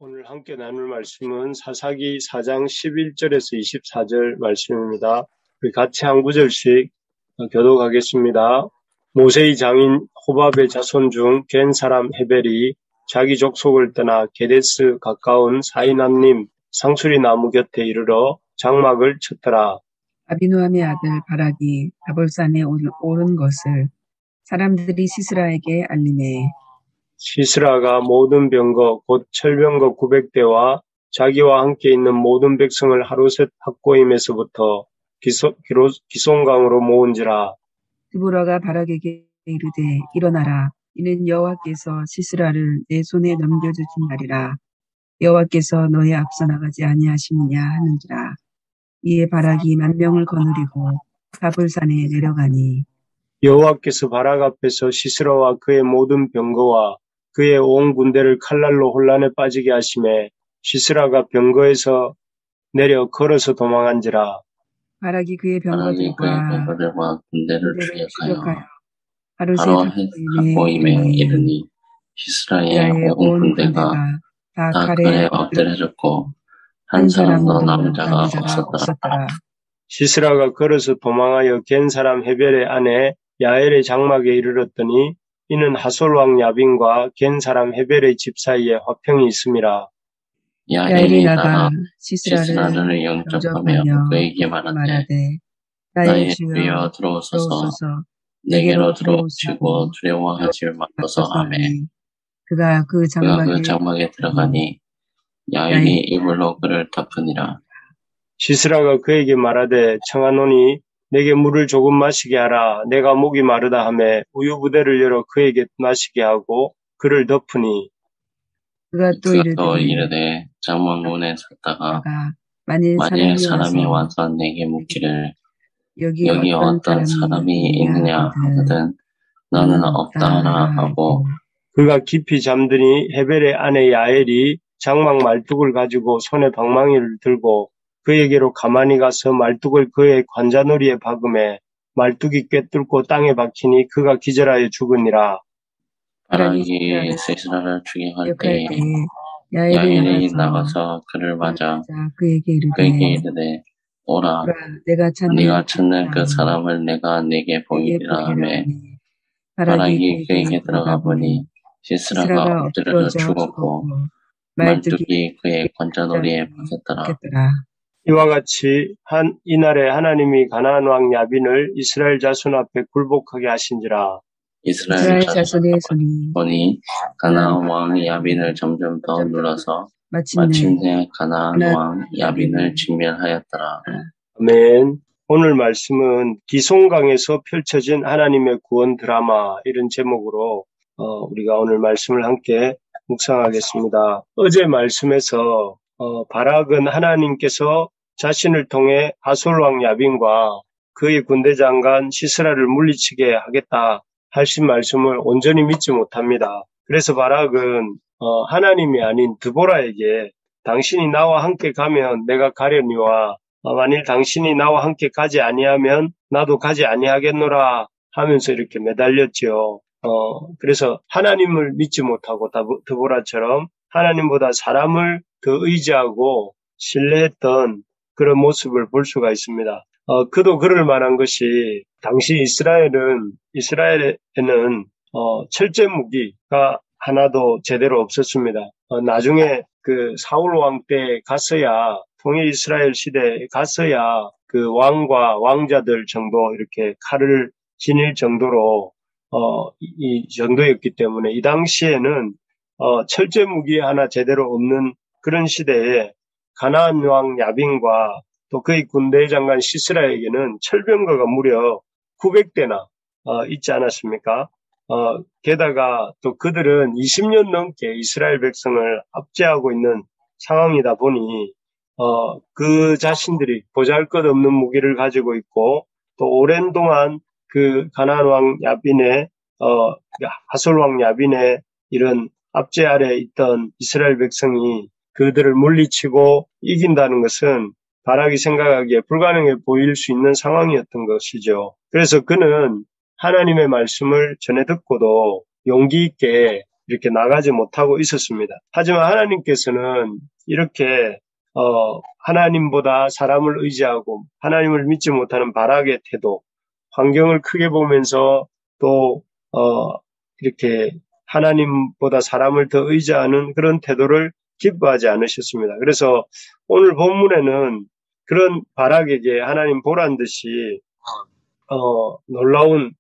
오늘 함께 나눌 말씀은 사사기 4장 11절에서 24절 말씀입니다. 우리 같이 한 구절씩 교독하겠습니다. 모세의 장인 호밥의 자손 중 겐 사람 헤벨이 자기 족속을 떠나 게데스 가까운 사이난님 상수리 나무 곁에 이르러 장막을 쳤더라. 아비노함의 아들 바락이 다볼산에 오른 것을 사람들이 시스라에게 알리매 시스라가 모든 병거 곧 철병거 900대와 자기와 함께 있는 모든 백성을 하루셋 학고임에서부터 기송강으로 모은지라. 드보라가 바락에게 이르되 일어나라. 이는 여호와께서 시스라를 내 손에 넘겨주신 날이라. 여호와께서 너의 앞서 나가지 아니하시느냐 하는지라. 이에 바락이 10,000명을 거느리고 다볼산에 내려가니 여호와께서 바락 앞에서 시스라와 그의 모든 병거와 그의 온 군대를 칼날로 혼란에 빠지게 하심에 시스라가 병거에서 내려 걸어서 도망한지라. 바락이 그의 병거들과 군대를 추격하여 하루셋 학고임에 이르니 시스라의 온 군대가 다 칼에 엎드려졌고 한 사람도 남은 자가 없었더라. 시스라가 걸어서 도망하여 겐 사람 헤벨의 아내 야엘의 장막에 이르렀더니 이는 하솔 왕 야빈과 겐 사람 헤벨의 집 사이에 화평이 있음이라. 야엘이 나가 시스라를 영접하며 그에게 말하되 나의 주여 들어오소서 내게로 들어오시고 두려워하지 말소서 하매 그가 그 장막에 들어가니 야엘이 이불로 그를 덮으니라. 시스라가 그에게 말하되 청하노니 내게 물을 조금 마시게 하라. 내가 목이 마르다 하매 우유부대를 열어 그에게 마시게 하고 그를 덮으니 그가 또 이르되 장막 문에 섰다가 만일 사람이 와서 내게 묻기를 여기 어떤 사람이 있느냐 하거든 너는 없다 하라 하고 그가 깊이 잠드니 헤벨의 아내 야엘이 장막 말뚝을 가지고 손에 방망이를 들고 그에게로 가만히 가서 말뚝을 그의 관자놀이에 박음에 말뚝이 꿰뚫고 땅에 박히니 그가 기절하여 죽으니라. 바락이 시스라를 추격할 때에 야엘이 나가서 그를 맞아 그에게 이르되 오라 네가 찾는 그 사람을 내가 네게 보이리라 하매 바락이 그에게 들어가 보니 시스라가 엎드려져 죽었고 말뚝이 그의 관자놀이에 박혔더라. 이와 같이 이날에 하나님이 가나안 왕 야빈을 이스라엘 자손 앞에 굴복하게 하신지라. 이스라엘 자손의 손이 보니 가나안 왕 야빈을 점점 더 눌러서 마침내 가나안 왕 야빈을 진멸하였더라. 아멘. 오늘 말씀은 기송강에서 펼쳐진 하나님의 구원 드라마 이런 제목으로 우리가 오늘 말씀을 함께 묵상하겠습니다. 어제 말씀에서 바락은 하나님께서 자신을 통해 하솔 왕 야빈과 그의 군대 장관 시스라를 물리치게 하겠다 하신 말씀을 온전히 믿지 못합니다. 그래서 바락은 하나님이 아닌 드보라에게 당신이 나와 함께 가면 내가 가려니와 만일 당신이 나와 함께 가지 아니하면 나도 가지 아니하겠노라 하면서 이렇게 매달렸죠. 그래서 하나님을 믿지 못하고 드보라처럼 하나님보다 사람을 더 의지하고 신뢰했던 그런 모습을 볼 수가 있습니다. 그도 그럴 만한 것이 당시 이스라엘에는 철제 무기가 하나도 제대로 없었습니다. 나중에 그 사울 왕 때 갔어야 통일 이스라엘 시대에 갔어야 그 왕과 왕자들 정도 이렇게 칼을 지닐 정도로 이 정도였기 때문에 이 당시에는 철제 무기 하나 제대로 없는 그런 시대에 가나안 왕 야빈과 또 그의 군대 장관 시스라에게는 철병거가 무려 900대나 있지 않았습니까? 게다가 또 그들은 20년 넘게 이스라엘 백성을 압제하고 있는 상황이다 보니 그 자신들이 보잘것없는 무기를 가지고 있고 또 오랜 동안 그 가나안 왕 야빈의 하솔 왕 야빈의 이런 압제 아래 있던 이스라엘 백성이 그들을 물리치고 이긴다는 것은 바락이 생각하기에 불가능해 보일 수 있는 상황이었던 것이죠. 그래서 그는 하나님의 말씀을 전해 듣고도 용기 있게 이렇게 나가지 못하고 있었습니다. 하지만 하나님께서는 이렇게 하나님보다 사람을 의지하고 하나님을 믿지 못하는 바락의 태도, 환경을 크게 보면서 또 이렇게 하나님보다 사람을 더 의지하는 그런 태도를 기뻐하지 않으셨습니다. 그래서 오늘 본문에는 그런 바락에게 하나님 보란 듯이 놀라운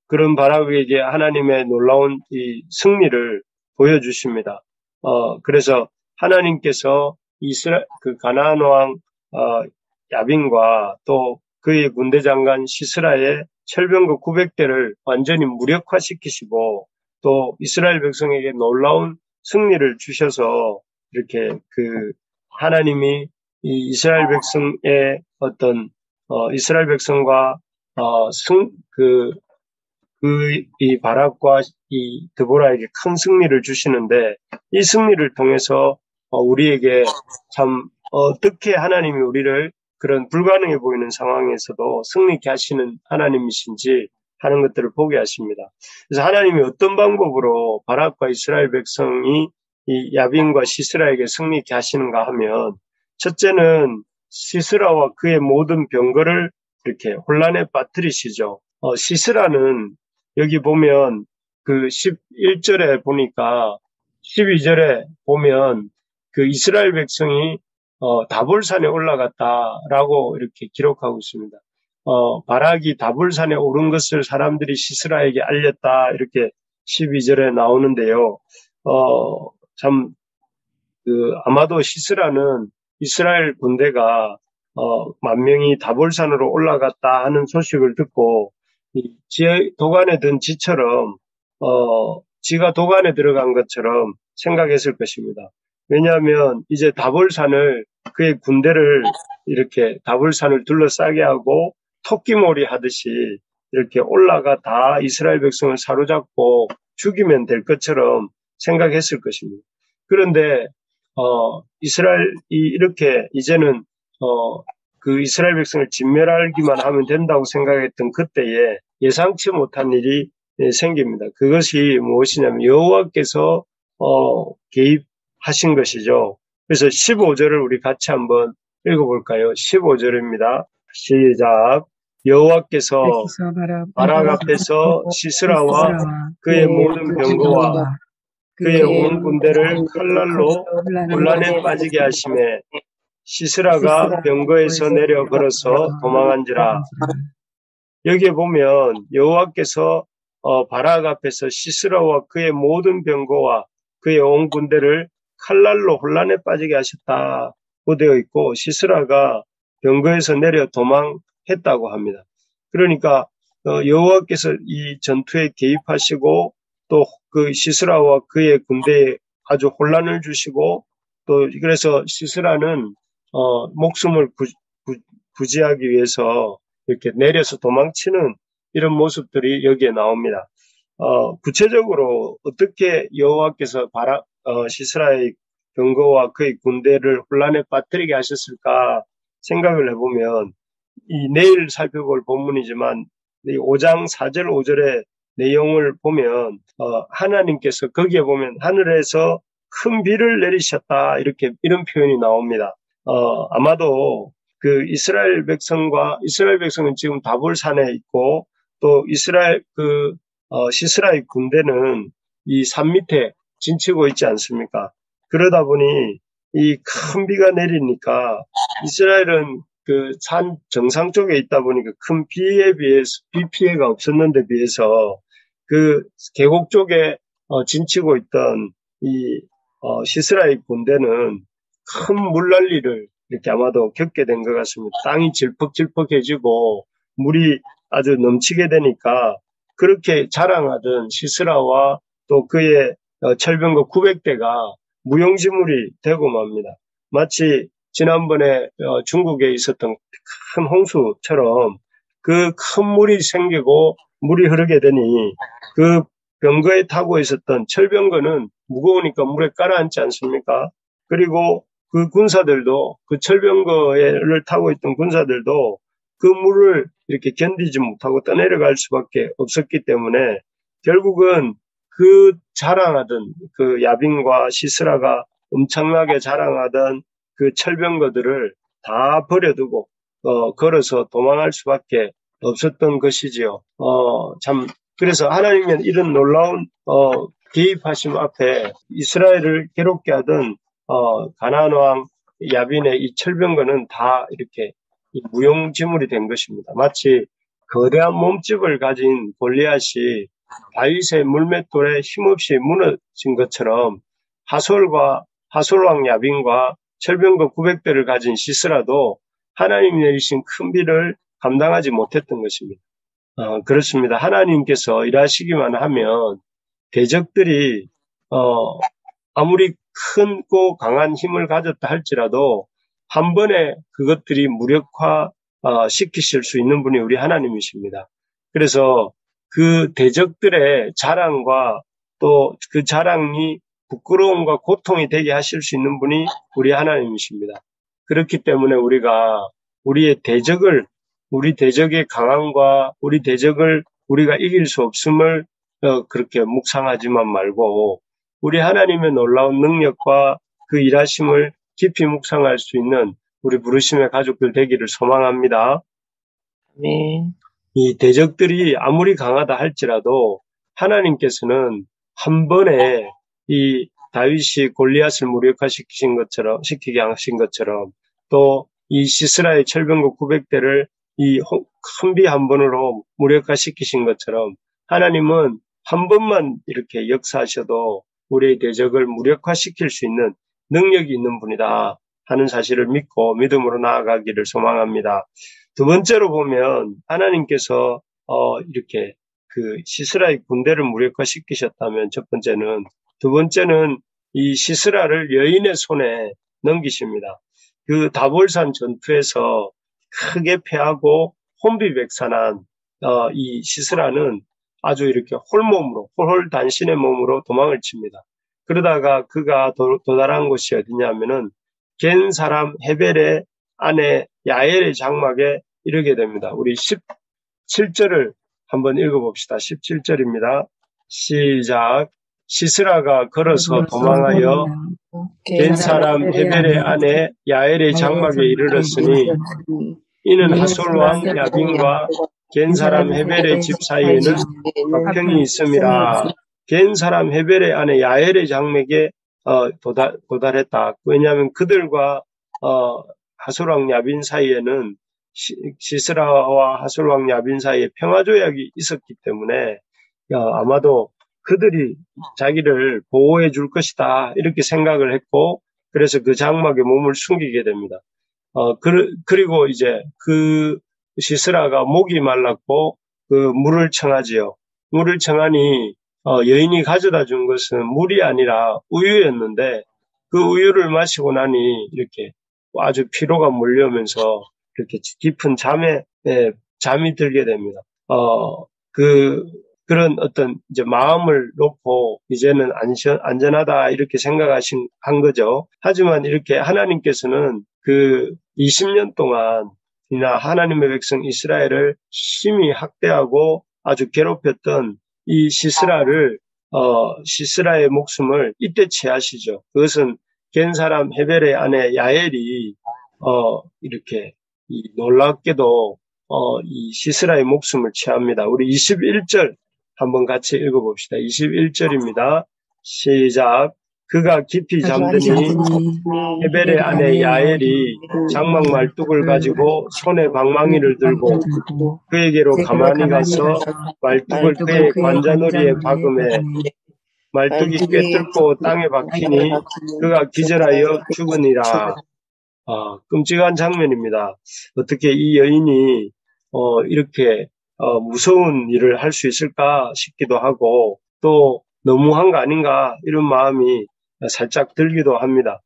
그런 바락에게 하나님의 놀라운 이 승리를 보여주십니다. 그래서 하나님께서 그 가나안 왕 야빈과 또 그의 군대 장관 시스라의 철병거 900대를 완전히 무력화시키시고 또 이스라엘 백성에게 놀라운 승리를 주셔서 이렇게 그 하나님이 이 이스라엘 백성의 어떤 이스라엘 백성과 이 바락과 이 드보라에게 큰 승리를 주시는데 이 승리를 통해서 우리에게 참 어떻게 하나님이 우리를 그런 불가능해 보이는 상황에서도 승리케 하시는 하나님이신지 하는 것들을 보게 하십니다. 그래서 하나님이 어떤 방법으로 바락과 이스라엘 백성이 이 야빈과 시스라에게 승리케 하시는가 하면 첫째는 시스라와 그의 모든 병거를 이렇게 혼란에 빠뜨리시죠. 시스라는 여기 보면 그 11절에 보니까 12절에 보면 그 이스라엘 백성이 다볼산에 올라갔다라고 이렇게 기록하고 있습니다. 바락이 다볼산에 오른 것을 사람들이 시스라에게 알렸다 이렇게 12절에 나오는데요. 아마도 시스라는 이스라엘 군대가 10,000명이 다볼산으로 올라갔다 하는 소식을 듣고 도관에 든 지처럼 지가 도관에 들어간 것처럼 생각했을 것입니다. 왜냐하면 이제 다볼산을 그의 군대를 이렇게 다볼산을 둘러싸게 하고 토끼몰이 하듯이 이렇게 올라가 다 이스라엘 백성을 사로잡고 죽이면 될 것처럼 생각했을 것입니다. 그런데 이스라엘이 이렇게 이제는 그 이스라엘 백성을 진멸하기만 하면 된다고 생각했던 그때에 예상치 못한 일이 생깁니다. 그것이 무엇이냐면 여호와께서 개입하신 것이죠. 그래서 15절을 우리 같이 한번 읽어볼까요? 15절입니다. 시작. 여호와께서 바락 앞에서 시스라와 그의 모든 병거와 그의 온 군대를 칼날로 혼란에 빠지게 하심에 시스라가 병거에서 내려 걸어서 도망한지라. 여기에 보면 여호와께서 바락 앞에서 시스라와 그의 모든 병거와 그의 온 군대를 칼날로 혼란에 빠지게 하셨다고 되어 있고 시스라가 병거에서 내려 도망했다고 합니다. 그러니까 여호와께서 이 전투에 개입하시고 또 그 시스라와 그의 군대에 아주 혼란을 주시고 또 그래서 시스라는 목숨을 구제하기 위해서 이렇게 내려서 도망치는 이런 모습들이 여기에 나옵니다. 구체적으로 어떻게 여호와께서 시스라의 병거와 그의 군대를 혼란에 빠뜨리게 하셨을까 생각을 해보면 내일 살펴볼 본문이지만 5장 4절 5절의 내용을 보면 하나님께서 거기에 보면 하늘에서 큰 비를 내리셨다 이런 표현이 나옵니다. 아마도 그 이스라엘 백성은 지금 다볼산에 있고 또 시스라의 군대는 이 산 밑에 진치고 있지 않습니까? 그러다 보니 이 큰 비가 내리니까 이스라엘은 그 산 정상 쪽에 있다 보니까 큰 비에 비해서 비 피해가 없었는데 비해서 그 계곡 쪽에 진치고 있던 이 시스라의 군대는 큰 물난리를 이렇게 아마도 겪게 된 것 같습니다. 땅이 질퍽질퍽해지고 물이 아주 넘치게 되니까 그렇게 자랑하던 시스라와 또 그의 철병거 900대가 무용지물이 되고 맙니다. 마치 지난번에 중국에 있었던 큰 홍수처럼 그 큰 물이 생기고 물이 흐르게 되니 그 병거에 타고 있었던 철병거는 무거우니까 물에 깔아앉지 않습니까? 그리고 그 군사들도 그 철병거를 타고 있던 군사들도 그 물을 이렇게 견디지 못하고 떠내려갈 수밖에 없었기 때문에 결국은 그 자랑하던 그 야빈과 시스라가 엄청나게 자랑하던 그 철병거들을 다 버려두고 걸어서 도망할 수밖에 없었던 것이지요. 참 그래서 하나님은 이런 놀라운 개입하심 앞에 이스라엘을 괴롭게 하던 가나안 왕 야빈의 이 철병거는 다 이렇게 무용지물이 된 것입니다. 마치 거대한 몸집을 가진 골리앗이 다윗의 물맷돌에 힘없이 무너진 것처럼 하솔왕 야빈과 철병거 900대를 가진 시스라도 하나님이 내리신 큰 비를 감당하지 못했던 것입니다. 그렇습니다. 하나님께서 일하시기만 하면 대적들이 아무리 크고 강한 힘을 가졌다 할지라도 한 번에 그것들이 무력화 시키실 수 있는 분이 우리 하나님이십니다. 그래서 그 대적들의 자랑과 또 그 자랑이 부끄러움과 고통이 되게 하실 수 있는 분이 우리 하나님이십니다. 그렇기 때문에 우리가 우리 대적의 강함과 우리 대적을 우리가 이길 수 없음을 그렇게 묵상하지만 말고 우리 하나님의 놀라운 능력과 그 일하심을 깊이 묵상할 수 있는 우리 부르심의 가족들 되기를 소망합니다. 아멘. 이 대적들이 아무리 강하다 할지라도 하나님께서는 한 번에 이 다윗이 골리앗을 시키게 하신 것처럼 또 이 시스라의 철병거 900대를 이 큰 비 한 번으로 무력화시키신 것처럼 하나님은 한 번만 이렇게 역사하셔도 우리의 대적을 무력화시킬 수 있는 능력이 있는 분이다 하는 사실을 믿고 믿음으로 나아가기를 소망합니다. 두 번째로 보면 하나님께서 이렇게 그 시스라의 군대를 무력화시키셨다면 두 번째는 이 시스라를 여인의 손에 넘기십니다. 그 다볼산 전투에서 크게 패하고 혼비백산한 이 시스라는 아주 이렇게 홀단신의 몸으로 도망을 칩니다. 그러다가 그가 도달한 곳이 어디냐면은 겐 사람 헤벨의 아내 야엘의 장막에 이르게 됩니다. 우리 17절을 한번 읽어봅시다. 17절입니다. 시작. 시스라가 걸어서 도망하여 겐 사람 헤벨의 아내 야엘의 장막에 이르렀으니 이는 하솔 왕 야빈과 겐 사람 헤벨의 집 사이에는 벽평이 있음이라. 겐 사람 헤벨의 아내 야엘의 장막에 도달했다. 왜냐하면 그들과 하솔 왕 야빈 사이에는 시스라와 하솔 왕 야빈 사이에 평화조약이 있었기 때문에 아마도 그들이 자기를 보호해 줄 것이다 이렇게 생각을 했고 그래서 그 장막에 몸을 숨기게 됩니다. 그리고 이제 그 시스라가 목이 말랐고 그 물을 청하지요. 물을 청하니 여인이 가져다 준 것은 물이 아니라 우유였는데 그 우유를 마시고 나니 이렇게 아주 피로가 몰려오면서 이렇게 깊은 잠이 들게 됩니다. 그런 어떤 이제 마음을 놓고 이제는 안전하다 이렇게 한 거죠. 하지만 이렇게 하나님께서는 그 20년 동안이나 하나님의 백성 이스라엘을 심히 학대하고 아주 괴롭혔던 이 시스라의 목숨을 이때 취하시죠. 그것은 겐 사람 헤벨의 아내 야엘이 이렇게 놀랍게도 이 시스라의 목숨을 취합니다. 우리 21절 한번 같이 읽어봅시다. 21절입니다. 시작. 그가 깊이 잠드니 헤벨의 아내 야엘이 장막 말뚝을 가지고 손에 방망이를 들고 그에게로 가만히 가서 말뚝을 그의 관자놀이에 박음해 말뚝이 꿰뚫고 땅에 박히니 그가 기절하여 죽으니라. 끔찍한 장면입니다. 어떻게 이 여인이 이렇게 무서운 일을 할 수 있을까 싶기도 하고 또 너무한 거 아닌가 이런 마음이 살짝 들기도 합니다.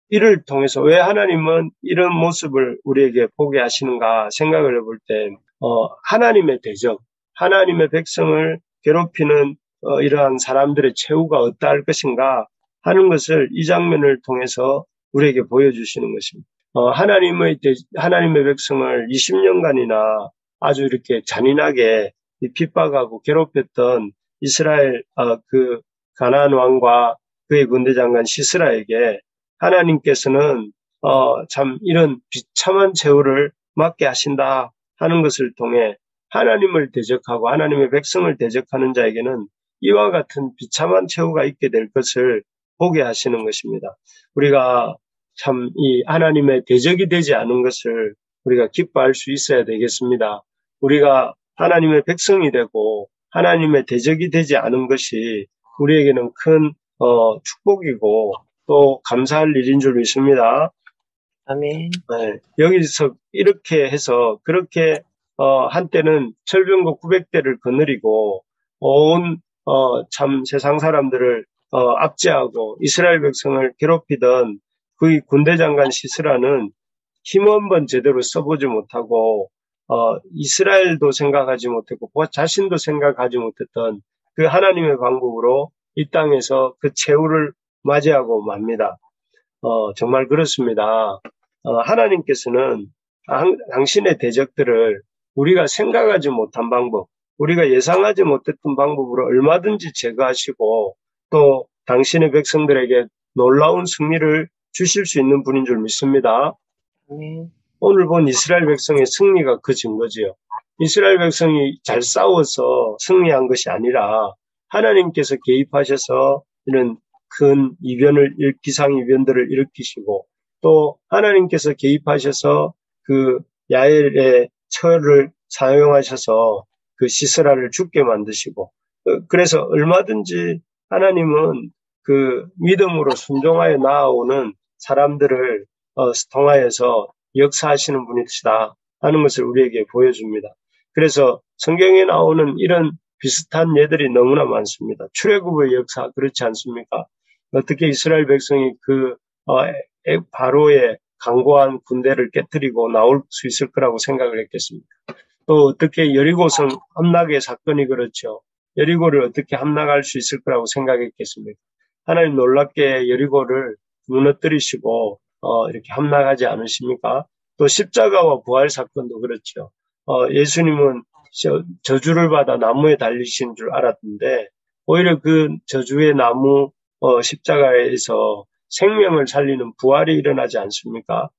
이를 통해서 왜 하나님은 이런 모습을 우리에게 보게 하시는가 생각을 해볼 때 하나님의 대적, 하나님의 백성을 괴롭히는 이러한 사람들의 최후가 어떠할 것인가 하는 것을 이 장면을 통해서 우리에게 보여주시는 것입니다. 하나님의 백성을 20년간이나 아주 이렇게 잔인하게 핍박하고 괴롭혔던 이스라엘 그 가나안 왕과 그의 군대 장관 시스라에게 하나님께서는 참 이런 비참한 최후를 맞게 하신다 하는 것을 통해 하나님을 대적하고 하나님의 백성을 대적하는 자에게는 이와 같은 비참한 최후가 있게 될 것을 보게 하시는 것입니다. 우리가 참 이 하나님의 대적이 되지 않은 것을 우리가 기뻐할 수 있어야 되겠습니다. 우리가 하나님의 백성이 되고 하나님의 대적이 되지 않은 것이 우리에게는 큰 축복이고 또 감사할 일인 줄 믿습니다. 아멘. 네, 여기서 이렇게 해서 그렇게 한때는 철병거 900대를 거느리고 온 참 세상 사람들을 압제하고 이스라엘 백성을 괴롭히던 그의 군대 장관 시스라는 힘 한번 제대로 써보지 못하고 이스라엘도 생각하지 못했고 자신도 생각하지 못했던 그 하나님의 방법으로 이 땅에서 그 최후를 맞이하고 맙니다. 정말 그렇습니다. 하나님께서는 당신의 대적들을 우리가 생각하지 못한 방법, 우리가 예상하지 못했던 방법으로 얼마든지 제거하시고 또 당신의 백성들에게 놀라운 승리를 주실 수 있는 분인 줄 믿습니다. 오늘 본 이스라엘 백성의 승리가 그 증거지요. 이스라엘 백성이 잘 싸워서 승리한 것이 아니라 하나님께서 개입하셔서 이런 큰 기상이변들을 일으키시고 또 하나님께서 개입하셔서 그 야엘의 철을 사용하셔서 그 시스라를 죽게 만드시고 그래서 얼마든지 하나님은 그 믿음으로 순종하여 나아오는 사람들을 통하여서 역사하시는 분이시다 하는 것을 우리에게 보여줍니다. 그래서 성경에 나오는 이런 비슷한 예들이 너무나 많습니다. 출애굽의 역사 그렇지 않습니까? 어떻게 이스라엘 백성이 그 바로의 강고한 군대를 깨뜨리고 나올 수 있을 거라고 생각을 했겠습니까? 또 어떻게 여리고성 함락의 사건이 그렇죠. 여리고를 어떻게 함락할 수 있을 거라고 생각했겠습니까? 하나님 놀랍게 여리고를 무너뜨리시고 이렇게 함락하지 않으십니까? 또 십자가와 부활 사건도 그렇죠. 예수님은 저주를 받아 나무에 달리신 줄 알았는데 오히려 그 저주의 나무 십자가에서 생명을 살리는 부활이 일어나지 않습니까?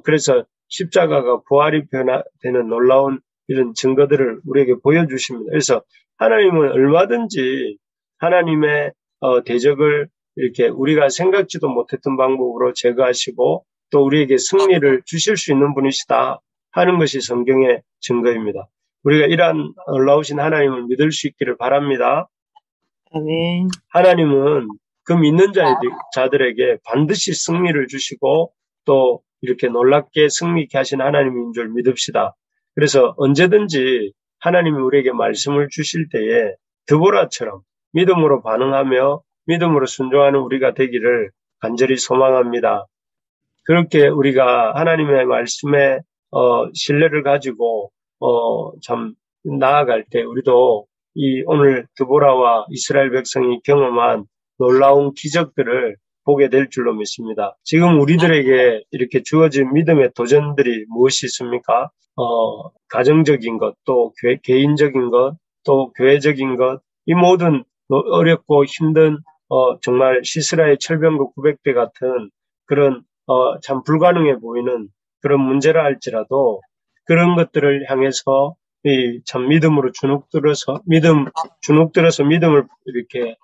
그래서 십자가가 부활이 되는 놀라운 이런 증거들을 우리에게 보여주십니다. 그래서 하나님은 얼마든지 하나님의 대적을 이렇게 우리가 생각지도 못했던 방법으로 제거하시고 또 우리에게 승리를 주실 수 있는 분이시다 하는 것이 성경의 증거입니다. 우리가 이러한 놀라우신 하나님을 믿을 수 있기를 바랍니다. 아멘. 하나님은 그 믿는 자들에게 반드시 승리를 주시고 또 이렇게 놀랍게 승리케 하신 하나님인 줄 믿읍시다. 그래서 언제든지 하나님이 우리에게 말씀을 주실 때에 드보라처럼 믿음으로 반응하며 믿음으로 순종하는 우리가 되기를 간절히 소망합니다. 그렇게 우리가 하나님의 말씀에 신뢰를 가지고 참 나아갈 때 우리도 이 오늘 드보라와 이스라엘 백성이 경험한 놀라운 기적들을 보게 될 줄로 믿습니다. 지금 우리들에게 이렇게 주어진 믿음의 도전들이 무엇이 있습니까? 가정적인 것, 또 개인적인 것, 또 교회적인 것, 이 모든 어렵고 힘든 정말 시스라의 철병거 900대 같은 그런 참 불가능해 보이는 그런 문제라 할지라도 그런 것들을 향해서 참 믿음으로 주눅들어서 믿음을 이렇게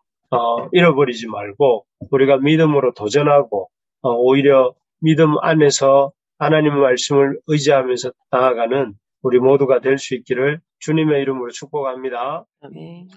잃어버리지 말고 우리가 믿음으로 도전하고 오히려 믿음 안에서 하나님의 말씀을 의지하면서 나아가는 우리 모두가 될 수 있기를 주님의 이름으로 축복합니다. 아멘.